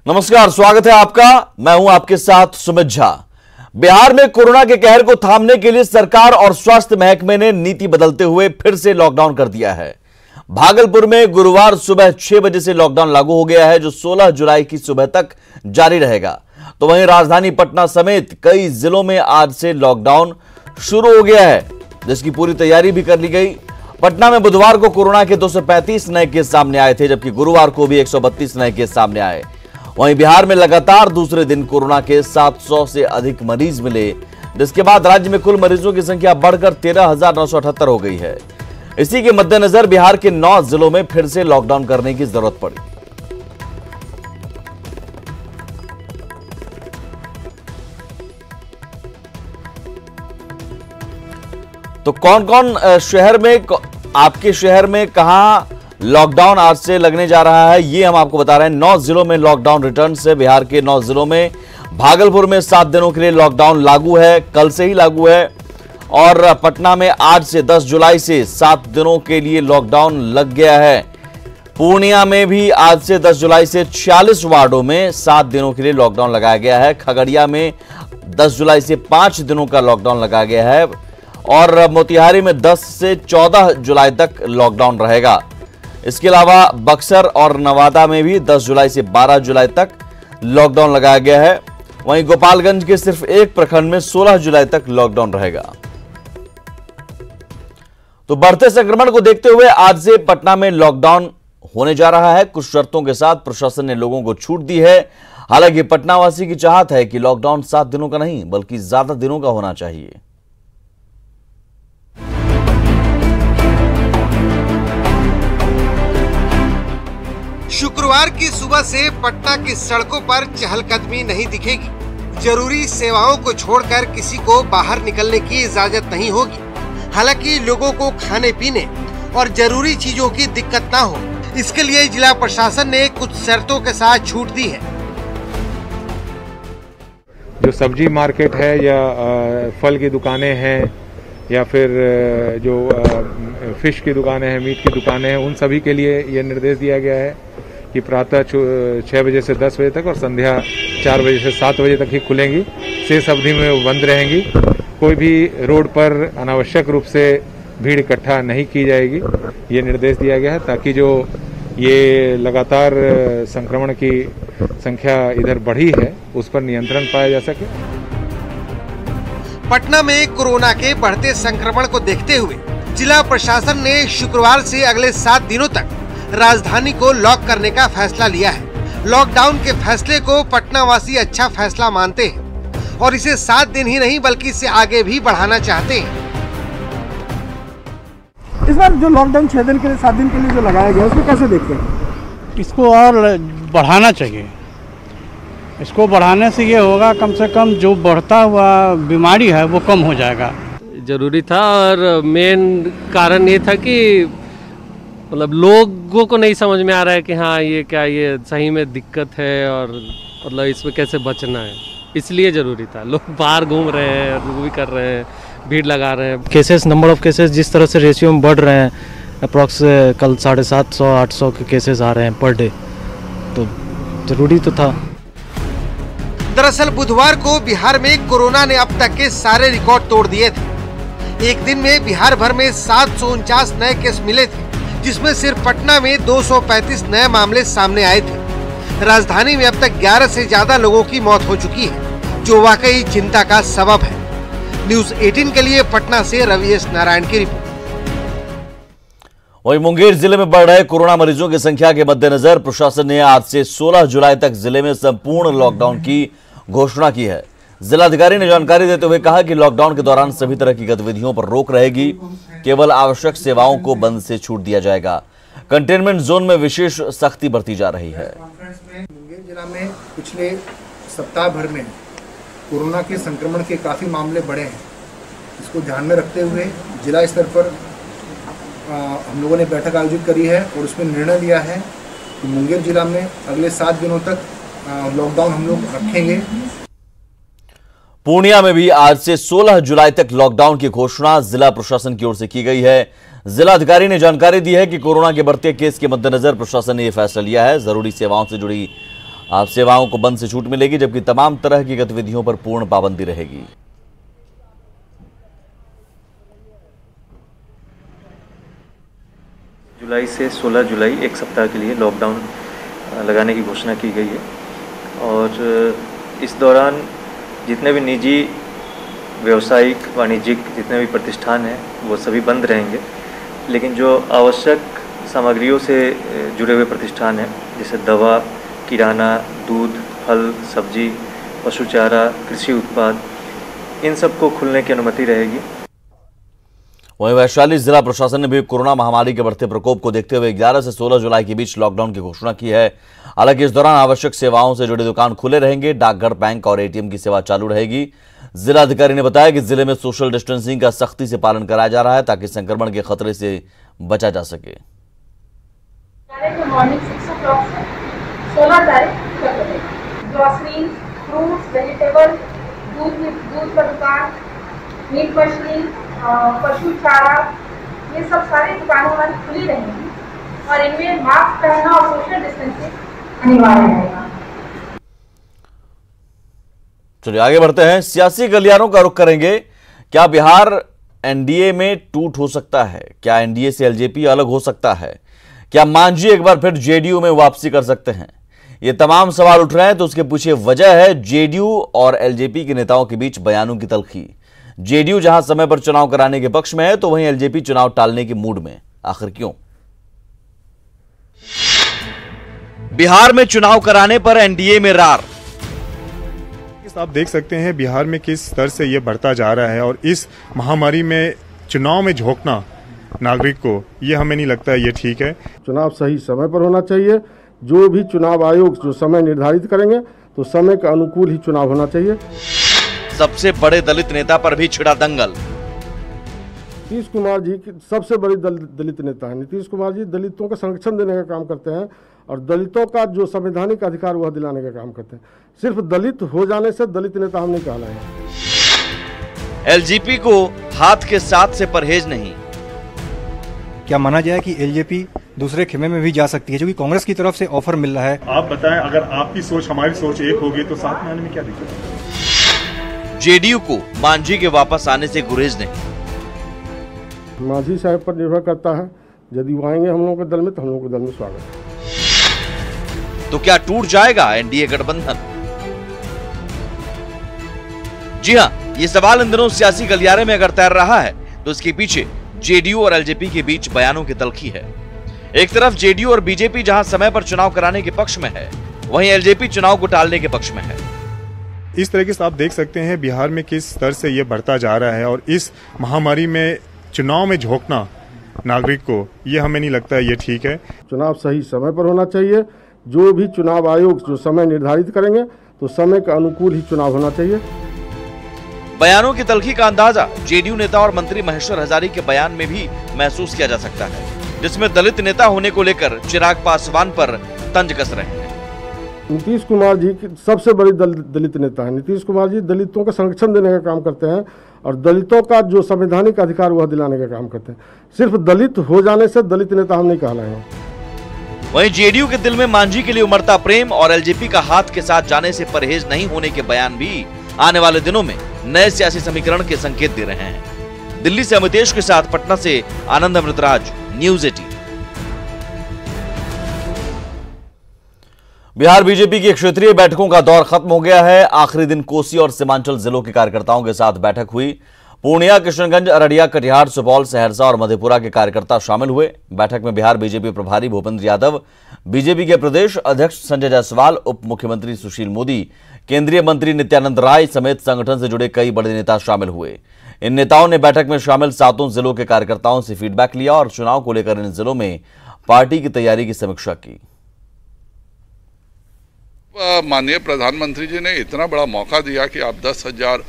नमस्कार, स्वागत है आपका। मैं हूं आपके साथ सुमित झा। बिहार में कोरोना के कहर को थामने के लिए सरकार और स्वास्थ्य महकमे ने नीति बदलते हुए फिर से लॉकडाउन कर दिया है। भागलपुर में गुरुवार सुबह 6 बजे से लॉकडाउन लागू हो गया है, जो 16 जुलाई की सुबह तक जारी रहेगा। तो वहीं राजधानी पटना समेत कई जिलों में आज से लॉकडाउन शुरू हो गया है, जिसकी पूरी तैयारी भी कर ली गई। पटना में बुधवार को कोरोना के 235 नए केस सामने आए थे, जबकि गुरुवार को भी 132 नए केस सामने आए। वहीं बिहार में लगातार दूसरे दिन कोरोना के 700 से अधिक मरीज मिले, जिसके बाद राज्य में कुल मरीजों की संख्या बढ़कर 13,978 हो गई है। इसी के मद्देनजर बिहार के 9 जिलों में फिर से लॉकडाउन करने की जरूरत पड़ी। तो कौन कौन शहर में, आपके शहर में कहां लॉकडाउन आज से लगने जा रहा है, ये हम आपको बता रहे हैं। 9 जिलों में लॉकडाउन रिटर्न से बिहार के 9 जिलों में भागलपुर में 7 दिनों के लिए लॉकडाउन लागू है, कल से ही लागू है। और पटना में आज से 10 जुलाई से 7 दिनों के लिए लॉकडाउन लग गया है। पूर्णिया में भी आज से 10 जुलाई से 46 वार्डों में 7 दिनों के लिए लॉकडाउन लगाया गया है। खगड़िया में 10 जुलाई से 5 दिनों का लॉकडाउन लगाया गया है और मोतिहारी में 10 से 14 जुलाई तक लॉकडाउन रहेगा। इसके अलावा बक्सर और नवादा में भी 10 जुलाई से 12 जुलाई तक लॉकडाउन लगाया गया है। वहीं गोपालगंज के सिर्फ एक प्रखंड में 16 जुलाई तक लॉकडाउन रहेगा। तो बढ़ते संक्रमण को देखते हुए आज से पटना में लॉकडाउन होने जा रहा है। कुछ शर्तों के साथ प्रशासन ने लोगों को छूट दी है। हालांकि पटना वासी की चाहत है कि लॉकडाउन 7 दिनों का नहीं बल्कि ज्यादा दिनों का होना चाहिए। शुक्रवार की सुबह से पटना की सड़कों पर चहलकदमी नहीं दिखेगी। जरूरी सेवाओं को छोड़कर किसी को बाहर निकलने की इजाजत नहीं होगी। हालांकि लोगों को खाने पीने और जरूरी चीजों की दिक्कत ना हो, इसके लिए जिला प्रशासन ने कुछ शर्तों के साथ छूट दी है। जो सब्जी मार्केट है या फल की दुकानें हैं या फिर जो फिश की दुकानें हैं, मीट की दुकानें हैं, उन सभी के लिए ये निर्देश दिया गया है कि प्रातः 6 बजे से 10 बजे तक और संध्या 4 बजे से 7 बजे तक ही खुलेंगी। शेष अवधि में वो बंद रहेंगी। कोई भी रोड पर अनावश्यक रूप से भीड़ इकट्ठा नहीं की जाएगी, ये निर्देश दिया गया है ताकि जो ये लगातार संक्रमण की संख्या इधर बढ़ी है उस पर नियंत्रण पाया जा सके। पटना में कोरोना के बढ़ते संक्रमण को देखते हुए जिला प्रशासन ने शुक्रवार से अगले 7 दिनों तक राजधानी को लॉक करने का फैसला लिया है। लॉकडाउन के फैसले को पटना वासी अच्छा फैसला मानते हैं और इसे 7 दिन ही नहीं बल्कि इससे आगे भी बढ़ाना चाहते हैं। इस बार जो लॉकडाउन 6 दिन के लिए 7 दिन के लिए जो लगाया गया उसको कैसे देखते हैं? इसको और बढ़ाना चाहिए। इसको बढ़ाने से ये होगा कम से कम जो बढ़ता हुआ बीमारी है वो कम हो जाएगा। जरूरी था और मेन कारण ये था कि मतलब लोगों को नहीं समझ में आ रहा है कि हाँ ये क्या, ये सही में दिक्कत है और मतलब इसमें कैसे बचना है, इसलिए जरूरी था। लोग बाहर घूम रहे हैं, वो भी कर रहे हैं, भीड़ लगा रहे हैं। केसेस, नंबर ऑफ केसेस जिस तरह से रेशियो में बढ़ रहे हैं, अप्रॉक्स कल 750-800 के केसेस आ रहे हैं पर डे, तो जरूरी तो था। दरअसल बुधवार को बिहार में कोरोना ने अब तक के सारे रिकॉर्ड तोड़ दिए थे। एक दिन में बिहार भर में 749 नए केस मिले थे, जिसमें सिर्फ पटना में 235 नए मामले सामने आए थे। राजधानी में अब तक 11 से ज्यादा लोगों की मौत हो चुकी है, जो वाकई चिंता का सबब है। न्यूज़ 18 के लिए पटना से रवि एस नारायण की रिपोर्ट। वहीं मुंगेर जिले में बढ़ रहे कोरोना मरीजों की संख्या के मद्देनजर प्रशासन ने आज से 16 जुलाई तक जिले में संपूर्ण लॉकडाउन की घोषणा की है। जिलाधिकारी ने जानकारी देते हुए कहा कि लॉकडाउन के दौरान सभी तरह की गतिविधियों पर रोक रहेगी, केवल आवश्यक सेवाओं को बंद से छूट दिया जाएगा। कंटेनमेंट जोन में विशेष सख्ती बरती जा रही है। मुंगेर जिला में पिछले सप्ताह भर में कोरोना के संक्रमण के काफ़ी मामले बढ़े हैं। इसको ध्यान में रखते हुए जिला स्तर पर हम लोगों ने बैठक आयोजित करी है और उसमें निर्णय लिया है कि मुंगेर जिला में अगले 7 दिनों तक लॉकडाउन हम लोग रखेंगे। पूर्णिया में भी आज से 16 जुलाई तक लॉकडाउन की घोषणा जिला प्रशासन की ओर से की गई है। जिलाधिकारी ने जानकारी दी है कि कोरोना के बढ़ते केस के मद्देनजर प्रशासन ने यह फैसला लिया है। जरूरी सेवाओं से जुड़ी आप सेवाओं को बंद से छूट मिलेगी, जबकि तमाम तरह की गतिविधियों पर पूर्ण पाबंदी रहेगी। जुलाई से 16 जुलाई एक सप्ताह के लिए लॉकडाउन लगाने की घोषणा की गई है और इस दौरान जितने भी निजी व्यावसायिक वाणिज्यिक जितने भी प्रतिष्ठान हैं वो सभी बंद रहेंगे, लेकिन जो आवश्यक सामग्रियों से जुड़े हुए प्रतिष्ठान हैं जैसे दवा, किराना, दूध, फल, सब्जी, पशु चारा, कृषि उत्पाद, इन सबको खुलने की अनुमति रहेगी। वहीं वैशाली जिला प्रशासन ने भी कोरोना महामारी के बढ़ते प्रकोप को देखते हुए 11 से 16 जुलाई के बीच लॉकडाउन की घोषणा की है। हालांकि इस दौरान आवश्यक सेवाओं से जुड़े दुकान खुले रहेंगे, डाकघर, बैंक और एटीएम की सेवा चालू रहेगी। जिला अधिकारी ने बताया कि जिले में सोशल डिस्टेंसिंग का सख्ती से पालन कराया जा रहा है ताकि संक्रमण के खतरे से बचा जा सके। मॉर्निंग 6 o'clock से 16 तारीख तक ग्रोसरी, फ्रूट्स, वेजिटेबल, दूध का दुकान, मीट मछली, पशु चारा, ये सब सारी दुकानें हमारी खुली रहेंगी और इनमें मास्क पहनना और सोशल डिस्टेंसिंग अनिवार्य रहेगा। चलिए आगे बढ़ते हैं, सियासी गलियारों का रुख करेंगे। क्या बिहार एनडीए में टूट हो सकता है? क्या एनडीए से एलजेपी अलग हो सकता है? क्या मांझी एक बार फिर जेडीयू में वापसी कर सकते हैं? ये तमाम सवाल उठ रहे हैं, तो उसके पीछे वजह है जेडीयू और एलजेपी के नेताओं के बीच बयानों की तल्खी। जेडीयू जहां समय पर चुनाव कराने के पक्ष में है, तो वहीं एलजेपी चुनाव टालने के मूड में। आखिर क्यों? बिहार में चुनाव कराने पर एनडीए में रार। आप देख सकते हैं बिहार में किस स्तर से ये बढ़ता जा रहा है और इस महामारी में चुनाव में झोंकना नागरिक को, ये हमें नहीं लगता ये ठीक है। चुनाव सही समय पर होना चाहिए। जो भी चुनाव आयोग जो समय निर्धारित करेंगे तो समय के अनुकूल ही चुनाव होना चाहिए। सबसे बड़े दलित नेता पर भी छिड़ा दंगल। नीतीश कुमार जी सबसे बड़ी दलित नेता है। नीतीश कुमार जी दलितों का संरक्षण देने का काम करते हैं और दलितों का जो संवैधानिक अधिकार वह दिलाने का काम करते हैं। सिर्फ दलित हो जाने से दलित नेता हम नहीं कहलाए। एलजेपी को हाथ के साथ से परहेज नहीं। क्या माना जाए कि एलजेपी दूसरे खेमे में भी जा सकती है, जो कि कांग्रेस की तरफ से ऑफर मिल रहा है? आप बताएं, अगर आपकी सोच हमारी सोच एक होगी तो साथ में आने में क्या दिक्कत है? जेडीयू को मांझी के वापस आने से गुरेज नहीं। मांझी साहब पर निर्भर करता है, यदि वो आएंगे हम लोगों के दल में तो हम लोगों के दल में स्वागत है। तो क्या टूट जाएगा एनडीए गठबंधन? जी हां, ये सवाल इन दिनों सियासी गलियारे में अगर तैर रहा है तो इसके पीछे जेडीयू और एलजेपी के बीच बयानों की तल्खी है। एक तरफ जेडीयू और बीजेपी जहां समय पर चुनाव कराने के पक्ष में है, वहीं एलजेपी चुनाव को टालने के पक्ष में है। इस तरीके से आप देख सकते हैं बिहार में किस स्तर से ये बढ़ता जा रहा है और इस महामारी में चुनाव में झोंकना नागरिक को, ये हमें नहीं लगता ये ठीक है। चुनाव सही समय पर होना चाहिए। जो भी चुनाव आयोग जो समय निर्धारित करेंगे तो समय के अनुकूल ही चुनाव होना चाहिए। बयानों की तल्खी का अंदाजा जेडीयू नेता और मंत्री महेश्वर हजारी के बयान में भी महसूस किया जा सकता है, जिसमें दलित नेता होने को लेकर चिराग पासवान पर तंज कस रहे हैं। नीतीश कुमार जी सबसे बड़ी दलित नेता है। नीतीश कुमार जी दलितों का संरक्षण देने का काम करते हैं और दलितों का जो संवैधानिक अधिकार वह दिलाने का काम करते हैं। सिर्फ दलित हो जाने से दलित नेता हम नहीं कहलाए। वहीं जेडीयू के दिल में मांझी के लिए उमड़ता प्रेम और एलजेपी का हाथ के साथ जाने से परहेज नहीं होने के बयान भी आने वाले दिनों में नए सियासी समीकरण के संकेत दे रहे हैं। दिल्ली से अमितेश के साथ पटना से आनंद अमृतराज, न्यूज़ 18। बिहार बीजेपी की क्षेत्रीय बैठकों का दौर खत्म हो गया है। आखिरी दिन कोसी और सीमांचल जिलों के कार्यकर्ताओं के साथ बैठक हुई। पूर्णिया, किशनगंज, अररिया, कटिहार, सुपौल, सहरसा और मधेपुरा के कार्यकर्ता शामिल हुए। बैठक में बिहार बीजेपी प्रभारी भूपेंद्र यादव, बीजेपी के प्रदेश अध्यक्ष संजय जायसवाल, उप मुख्यमंत्री सुशील मोदी, केंद्रीय मंत्री नित्यानंद राय समेत संगठन से जुड़े कई बड़े नेता शामिल हुए। इन नेताओं ने बैठक में शामिल 7 जिलों के कार्यकर्ताओं से फीडबैक लिया और चुनाव को लेकर इन जिलों में पार्टी की तैयारी की समीक्षा की। माननीय प्रधानमंत्री जी ने इतना बड़ा मौका दिया कि आप 10,000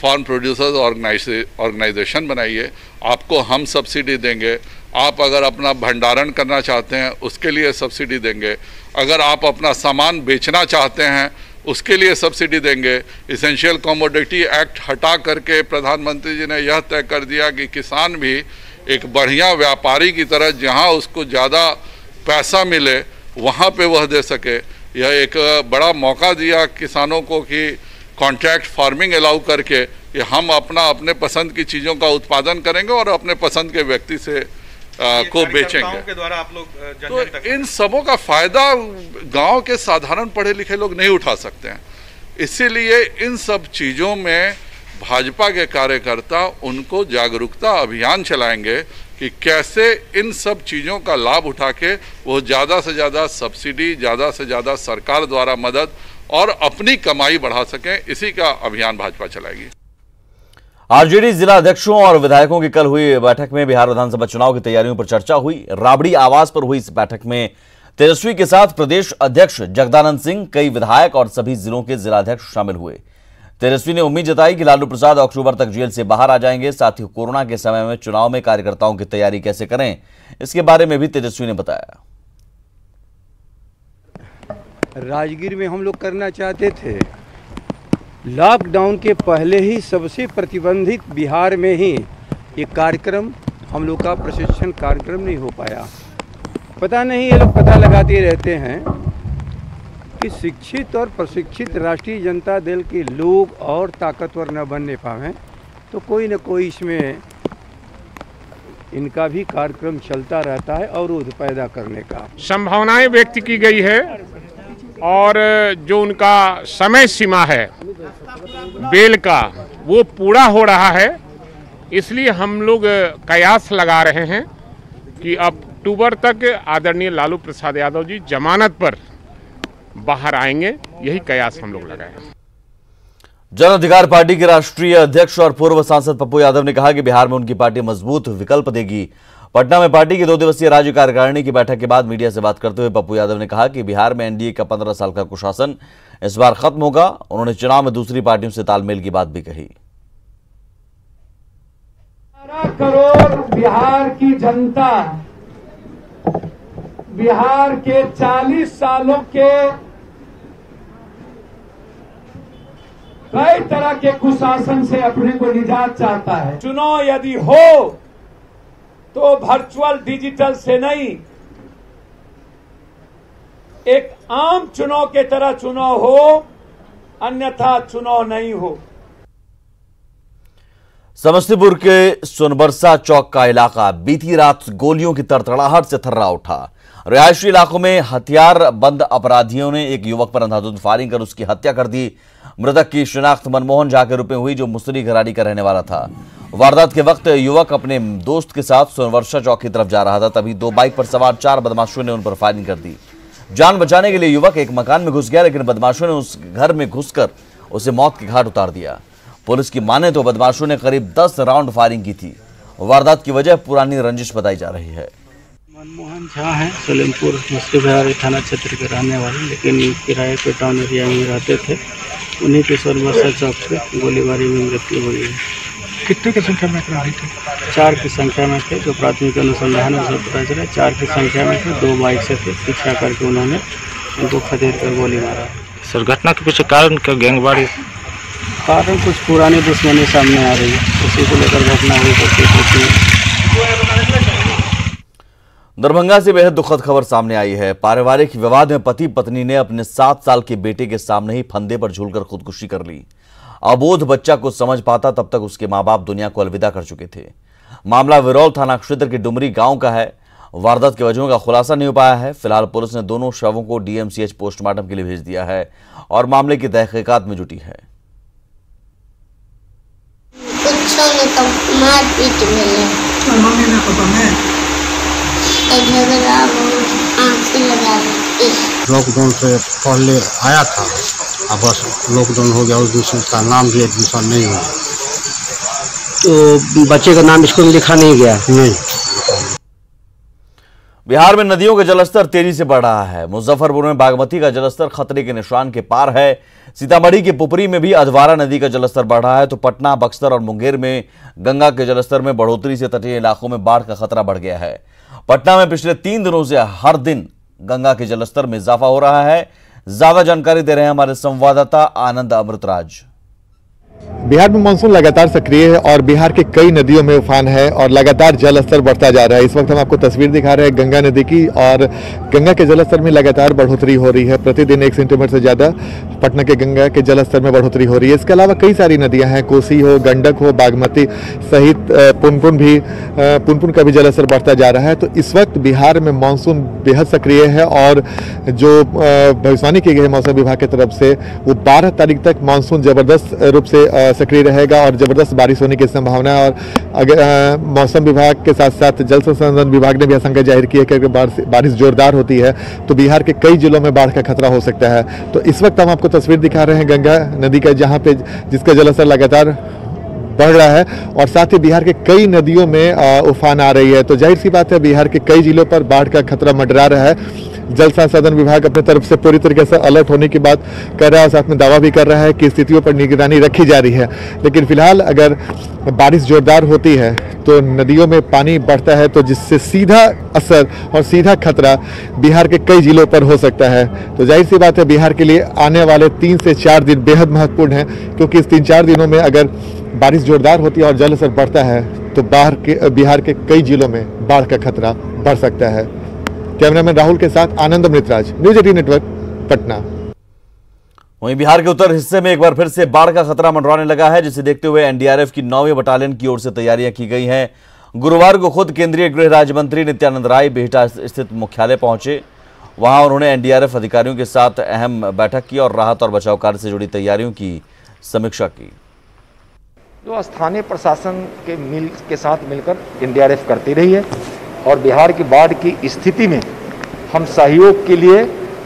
फार्म प्रोड्यूसर्स ऑर्गेनाइजेशन बनाइए, आपको हम सब्सिडी देंगे। आप अगर अपना भंडारण करना चाहते हैं उसके लिए सब्सिडी देंगे। अगर आप अपना सामान बेचना चाहते हैं उसके लिए सब्सिडी देंगे। इसेंशियल कमोडिटी एक्ट हटा करके प्रधानमंत्री जी ने यह तय कर दिया कि किसान भी एक बढ़िया व्यापारी की तरह जहां उसको ज़्यादा पैसा मिले वहां पे वह दे सके। यह एक बड़ा मौका दिया किसानों को कि कॉन्ट्रैक्ट फार्मिंग अलाउ करके कि हम अपने पसंद की चीज़ों का उत्पादन करेंगे और अपने पसंद के व्यक्ति से को बेचेंगे। के द्वारा आप लोग तो इन सबों का फायदा गांव के साधारण पढ़े लिखे लोग नहीं उठा सकते हैं। इसीलिए इन सब चीज़ों में भाजपा के कार्यकर्ता उनको जागरूकता अभियान चलाएंगे कि कैसे इन सब चीज़ों का लाभ उठा के वो ज़्यादा से ज़्यादा सब्सिडी, ज़्यादा से ज़्यादा सरकार द्वारा मदद और अपनी कमाई बढ़ा सकें। इसी का अभियान भाजपा चलाएगी। आरजेडी जिला अध्यक्षों और विधायकों की कल हुई बैठक में बिहार विधानसभा चुनाव की तैयारियों पर चर्चा हुई। राबड़ी आवास पर हुई इस बैठक में तेजस्वी के साथ प्रदेश अध्यक्ष जगदानंद सिंह, कई विधायक और सभी जिलों के जिलाध्यक्ष शामिल हुए। तेजस्वी ने उम्मीद जताई कि लालू प्रसाद अक्टूबर तक जेल से बाहर आ जाएंगे। साथ ही कोरोना के समय में चुनाव में कार्यकर्ताओं की तैयारी कैसे करें, इसके बारे में भी तेजस्वी ने बताया। राजगीर में हम लोग करना चाहते थे, लॉकडाउन के पहले ही सबसे प्रतिबंधित बिहार में ही ये कार्यक्रम, हम लोग का प्रशिक्षण कार्यक्रम नहीं हो पाया। पता नहीं, ये लोग पता लगाते रहते हैं कि शिक्षित और प्रशिक्षित राष्ट्रीय जनता दल के लोग और ताकतवर न बनने पाएं, तो कोई न कोई इसमें इनका भी कार्यक्रम चलता रहता है अवरोध पैदा करने का। संभावनाएं व्यक्त की गई है और जो उनका समय सीमा है बेल का वो पूरा हो रहा है। इसलिए हम लोग कयास लगा रहे हैं कि अक्टूबर तक आदरणीय लालू प्रसाद यादव जी जमानत पर बाहर आएंगे, यही कयास हम लोग लगाए। जन अधिकार पार्टी के राष्ट्रीय अध्यक्ष और पूर्व सांसद पप्पू यादव ने कहा कि बिहार में उनकी पार्टी मजबूत विकल्प देगी। पटना में पार्टी की 2 दिवसीय राज्य कार्यकारिणी की बैठक के बाद मीडिया से बात करते हुए पप्पू यादव ने कहा कि बिहार में एनडीए का 15 साल का कुशासन इस बार खत्म होगा। उन्होंने चुनाव में दूसरी पार्टियों से तालमेल की बात भी कही। 12 करोड़ बिहार की जनता बिहार के 40 सालों के कई तरह के कुशासन से अपने को निजात चाहता है। चुनाव यदि हो तो वर्चुअल डिजिटल से नहीं, एक आम चुनाव के तरह चुनाव हो, अन्यथा चुनाव नहीं हो। समस्तीपुर के सोनबरसा चौक का इलाका बीती रात गोलियों की तड़तड़ाहट से थर्रा उठा। रिहायशी इलाकों में हथियार बंद अपराधियों ने एक युवक पर अंधाधुंध फायरिंग कर उसकी हत्या कर दी। मृतक की शिनाख्त मनमोहन झा के रूप में हुई, जो मुसरी घराड़ी का रहने वाला था। वारदात के वक्त युवक अपने दोस्त के साथ सोनवर्षा चौक की तरफ जा रहा था, तभी 2 बाइक पर सवार 4 बदमाशों ने उन पर फायरिंग कर दी। जान बचाने के लिए युवक एक मकान में घुस गया, लेकिन बदमाशों ने उस घर में घुसकर उसे मौत के घाट उतार दिया। पुलिस की माने तो बदमाशों ने करीब 10 राउंड फायरिंग की थी। वारदात की वजह पुरानी रंजिश बताई जा रही है। मनमोहन झा हैं, सलेमपुर मुस्लिम थाना क्षेत्र के रहने वाले, लेकिन किराए पे टाउन एरिया में रहते थे। उन्हीं के सोनवर्षा चौक पे गोलीबारी में मृत्यु हुई है। कितने की संख्या में अपराधी थे? 4 की संख्या में थे, जो प्राथमिक अनुसंधान में पता चला। 4 की संख्या में थे, 2 बाइक से थे। पीछा करके उन्होंने उनको खदेड़ कर गोली मारा। सर, घटना के पीछे कारण क्या गैंगवारी? कारण कुछ पुरानी दुश्मनी सामने आ रही है, उसी को लेकर घटना हुई। दरभंगा से बेहद दुखद खबर सामने आई है। पारिवारिक विवाद में पति पत्नी ने अपने 7 साल के बेटे के सामने ही फंदे पर झूलकर खुदकुशी कर ली। अबोध बच्चा कुछ समझ पाता तब तक उसके मां बाप दुनिया को अलविदा कर चुके थे। मामला विरौल थाना क्षेत्र के डुमरी गांव का है। वारदात की वजहों का खुलासा नहीं हो पाया है। फिलहाल पुलिस ने दोनों शवों को डीएमसीएच पोस्टमार्टम के लिए भेज दिया है और मामले की तहकीकात में जुटी है। लॉकडाउन से पहले आया था, अब बस लॉकडाउन हो गया, उस दिन से उसका नाम भी एडमिशन नहीं हुआ। तो बच्चे का नाम स्कूल में लिखा नहीं गया? नहीं। बिहार में नदियों का जलस्तर तेजी से बढ़ रहा है। मुजफ्फरपुर में बागमती का जलस्तर खतरे के निशान के पार है। सीतामढ़ी के पुपरी में भी अधवारा नदी का जलस्तर बढ़ रहा है, तो पटना, बक्सर और मुंगेर में गंगा के जलस्तर में बढ़ोतरी से तटीय इलाकों में बाढ़ का खतरा बढ़ गया है। पटना में पिछले 3 दिनों से हर दिन गंगा के जलस्तर में इजाफा हो रहा है। ज्यादा जानकारी दे रहे हैं हमारे संवाददाता आनंद अमृतराज। बिहार में मानसून लगातार सक्रिय है और बिहार के कई नदियों में उफान है और लगातार जल स्तर बढ़ता जा रहा है। इस वक्त हम आपको तस्वीर दिखा रहे हैं गंगा नदी की और गंगा के जल स्तर में लगातार बढ़ोतरी हो रही है। प्रतिदिन 1 सेंटीमीटर से ज़्यादा पटना के गंगा के जल स्तर में बढ़ोतरी हो रही है। इसके अलावा कई सारी नदियाँ हैं, कोसी हो, गंडक हो, बागमती सहित पुनपुन का भी जल स्तर बढ़ता जा रहा है। तो इस वक्त बिहार में मानसून बेहद सक्रिय है और जो भविष्यवाणी की गई है मौसम विभाग की तरफ से वो 12 तारीख तक मानसून जबरदस्त रूप से सक्रिय रहेगा और जबरदस्त बारिश होने की संभावना है। और अगर मौसम विभाग के साथ साथ जल संसाधन विभाग ने भी आशंका जाहिर की है कि अगर बारिश जोरदार होती है तो बिहार के कई जिलों में बाढ़ का खतरा हो सकता है। तो इस वक्त हम आपको तस्वीर दिखा रहे हैं गंगा नदी का, जहां पे जिसका जलस्तर लगातार बढ़ रहा है और साथ ही बिहार के कई नदियों में उफान आ रही है। तो जाहिर सी बात है बिहार के कई जिलों पर बाढ़ का खतरा मंडरा रहा है। जल संसाधन विभाग अपनी तरफ से पूरी तरीके से अलर्ट होने की बात कर रहा है और साथ में दावा भी कर रहा है कि स्थितियों पर निगरानी रखी जा रही है। लेकिन फिलहाल अगर बारिश जोरदार होती है तो नदियों में पानी बढ़ता है, तो जिससे सीधा असर और सीधा खतरा बिहार के कई जिलों पर हो सकता है। तो जाहिर सी बात है बिहार के लिए आने वाले 3 से 4 दिन बेहद महत्वपूर्ण है, क्योंकि इस 3-4 दिनों में अगर बारिश जोरदार होती है और जल स्तर बढ़ता है तो बिहार के कई जिलों में बाढ़ का खतरा बढ़ सकता है। कैमरामैन राहुल के साथ आनंद अमृतराज, न्यूज 18 नेटवर्क, पटना। वहीं बिहार के उत्तर हिस्से में एक बार फिर से बाढ़ का खतरा मंडराने लगा है, जिसे देखते हुए एनडीआरएफ की 9वीं बटालियन की ओर से तैयारियां की गई हैं। गुरुवार को खुद केंद्रीय गृह राज्य मंत्री नित्यानंद राय बिहटा स्थित मुख्यालय पहुंचे। वहां उन्होंने एनडीआरएफ अधिकारियों के साथ अहम बैठक की और राहत और बचाव कार्य से जुड़ी तैयारियों की समीक्षा की। जो स्थानीय प्रशासन के साथ मिलकर एनडीआरएफ करती रही है और बिहार की बाढ़ की स्थिति में हम सहयोग के लिए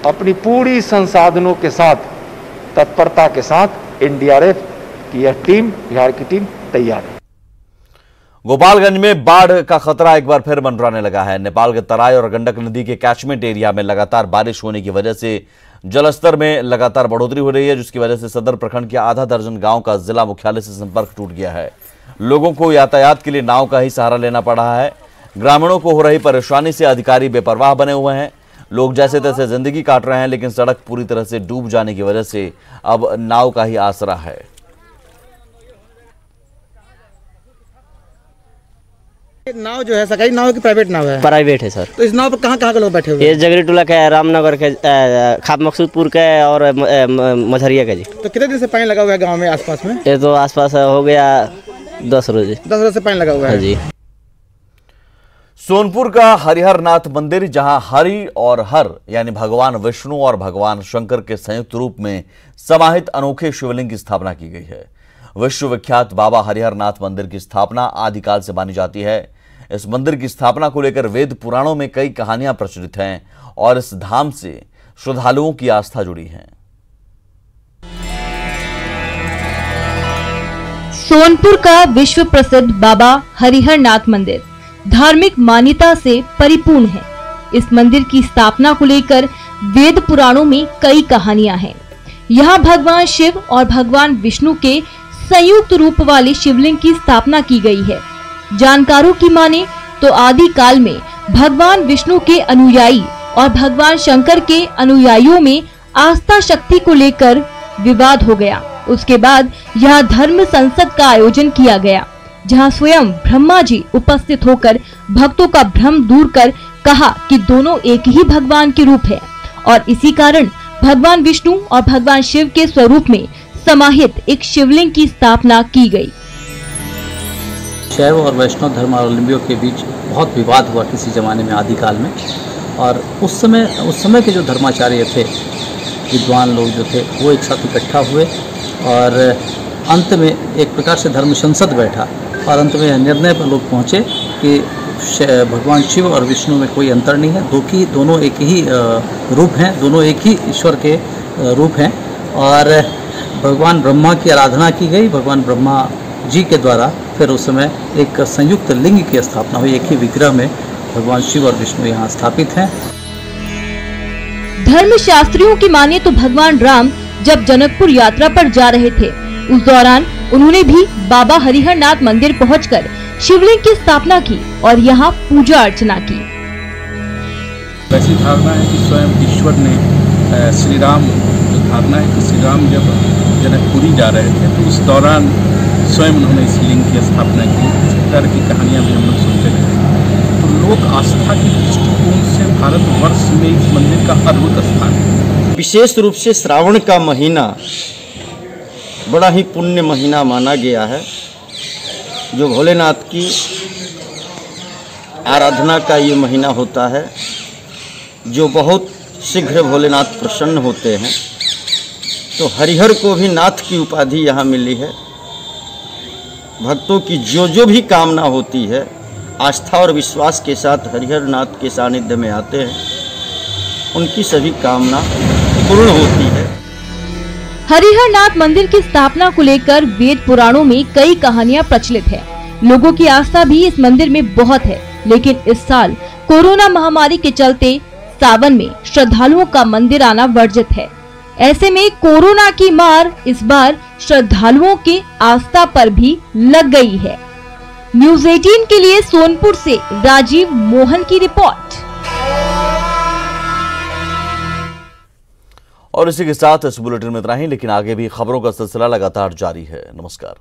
अपनी पूरी संसाधनों के साथ तत्परता के साथ एनडीआरएफ की यह टीम, बिहार की टीम तैयार है। गोपालगंज में बाढ़ का खतरा एक बार फिर मंडराने लगा है। नेपाल के तराई और गंडक नदी के कैचमेंट एरिया में लगातार बारिश होने की वजह से जलस्तर में लगातार बढ़ोतरी हो रही है, जिसकी वजह से सदर प्रखंड के आधा दर्जन गांव का जिला मुख्यालय से संपर्क टूट गया है। लोगों को यातायात के लिए नाव का ही सहारा लेना पड़ रहा है। ग्रामीणों को हो रही परेशानी से अधिकारी बेपरवाह बने हुए हैं। लोग जैसे तैसे जिंदगी काट रहे हैं, लेकिन सड़क पूरी तरह से डूब जाने की वजह से अब नाव का ही आसरा है। नाव जो है सरकारी नाव है कि प्राइवेट नाव है? प्राइवेट है सर। तो इस नाव पर कहाँ के लोग बैठे हुए हैं? ये जगरी टोला के, रामनगर के, खाप मकसूदपुर के और मझरिया के जी। तो कितने दिन से पानी लगा हुआ है गाँव में आसपास में? ये तो आसपास हो गया 10 रोज। 10 रोज से पानी लगा हुआ है जी। सोनपुर का हरिहरनाथ मंदिर, जहां हरि और हर यानी भगवान विष्णु और भगवान शंकर के संयुक्त रूप में समाहित अनोखे शिवलिंग की स्थापना की गई है। विश्व विख्यात बाबा हरिहरनाथ मंदिर की स्थापना आदिकाल से मानी जाती है। इस मंदिर की स्थापना को लेकर वेद पुराणों में कई कहानियां प्रचलित हैं और इस धाम से श्रद्धालुओं की आस्था जुड़ी है। सोनपुर का विश्व प्रसिद्ध बाबा हरिहरनाथ मंदिर धार्मिक मान्यता से परिपूर्ण है। इस मंदिर की स्थापना को लेकर वेद पुराणों में कई कहानियां हैं। यहाँ भगवान शिव और भगवान विष्णु के संयुक्त रूप वाले शिवलिंग की स्थापना की गई है। जानकारों की माने तो आदि काल में भगवान विष्णु के अनुयायी और भगवान शंकर के अनुयायियों में आस्था शक्ति को लेकर विवाद हो गया। उसके बाद यह धर्म संसद का आयोजन किया गया, जहां स्वयं ब्रह्मा जी उपस्थित होकर भक्तों का भ्रम दूर कर कहा कि दोनों एक ही भगवान के रूप है और इसी कारण भगवान विष्णु और भगवान शिव के स्वरूप में समाहित एक शिवलिंग की स्थापना की गई। शैव और वैष्णव धर्मावलंबियों के बीच बहुत विवाद हुआ किसी जमाने में, आदिकाल में। और उस समय के जो धर्माचार्य थे, विद्वान लोग जो थे, वो एक साथ इकट्ठा हुए और अंत में एक प्रकार से धर्म संसद बैठा और अंत में निर्णय पर लोग पहुँचे कि भगवान शिव और विष्णु में कोई अंतर नहीं है, दोनों एक ही रूप हैं, दोनों एक ही ईश्वर के रूप हैं। और भगवान ब्रह्मा की आराधना की गई। भगवान ब्रह्मा जी के द्वारा फिर उस समय एक संयुक्त लिंग की स्थापना हुई। एक ही विग्रह में भगवान शिव और विष्णु यहाँ स्थापित हैं। धर्मशास्त्रियों की माने तो भगवान राम जब जनकपुर यात्रा पर जा रहे थे, उस दौरान उन्होंने भी बाबा हरिहरनाथ मंदिर पहुंचकर शिवलिंग की स्थापना की और यहाँ पूजा अर्चना की। ऐसी धारणा है कि स्वयं ईश्वर ने श्री राम, जो धारणा है कि श्री राम जब जनकपुरी जा रहे थे, तो उस दौरान स्वयं उन्होंने इस लिंग की स्थापना की। इस तरह की कहानियाँ भी हम लोग सुनते रहे। तो लोक आस्था के दृष्टिकोण से भारतवर्ष में इस मंदिर का अद्भुत स्थान है। विशेष रूप से श्रावण का महीना बड़ा ही पुण्य महीना माना गया है, जो भोलेनाथ की आराधना का ये महीना होता है, जो बहुत शीघ्र भोलेनाथ प्रसन्न होते हैं। तो हरिहर को भी नाथ की उपाधि यहाँ मिली है। भक्तों की जो भी कामना होती है, आस्था और विश्वास के साथ हरिहर नाथ के सानिध्य में आते हैं, उनकी सभी कामना पूर्ण होती है। हरिहर नाथ मंदिर की स्थापना को लेकर वेद पुराणों में कई कहानियां प्रचलित है। लोगों की आस्था भी इस मंदिर में बहुत है, लेकिन इस साल कोरोना महामारी के चलते सावन में श्रद्धालुओं का मंदिर आना वर्जित है। ऐसे में कोरोना की मार इस बार श्रद्धालुओं के आस्था पर भी लग गई है। न्यूज़ 18 के लिए सोनपुर से राजीव मोहन की रिपोर्ट। और इसी के साथ इस बुलेटिन में इतना ही, लेकिन आगे भी खबरों का सिलसिला लगातार जारी है। नमस्कार।